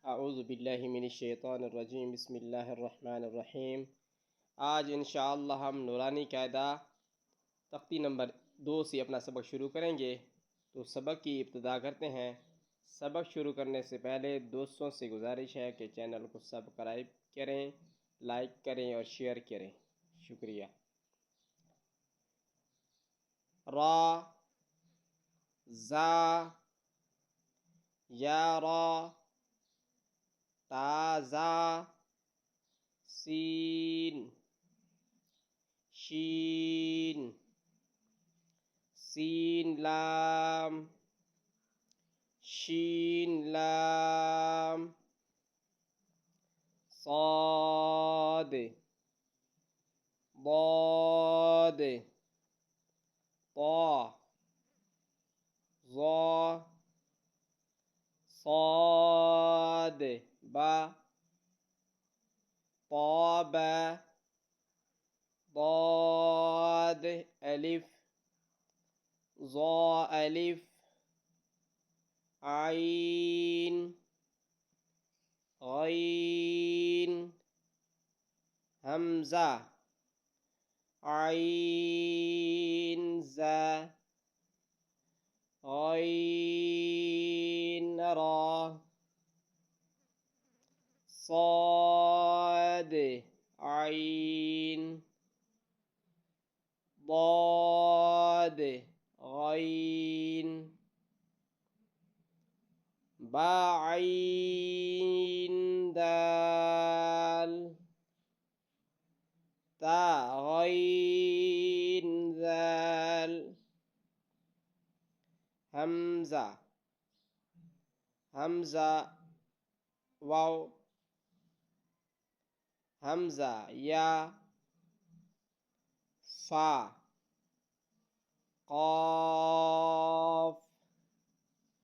अऊज़ुबिल्लाहि मिनश्शैतानिर्रजीम बिस्मिल्लाहिर्रहमानिर्रहीम। आज इंशाअल्लाह हम नूरानी कायदा तख्ती नंबर 2 से अपना सबक शुरू करेंगे। तो सबक की इब्तिदा करते हैं। सबक शुरू करने से पहले दोस्तों से गुजारिश है कि चैनल को सब्सक्राइब करें, लाइक करें और शेयर करें। शुक्रिया। रा, ज़ा, या रा, ताज़ा, सीन, शीन, सीन लाम, शीन लाम, साद, ضاد, ता, ज़ा, साद, बा, ताबा, ضاد, अलिफ, ज़ा अलिफ, आइन, गैन, हमज़ा, आइन ज़ा, गैन रा, साद आइन, ضاد गैन, बा आइन दाल, ता गैन दाल, हमज़ा, हमज़ा वाव, हमज़ा या, फा, क़ाफ,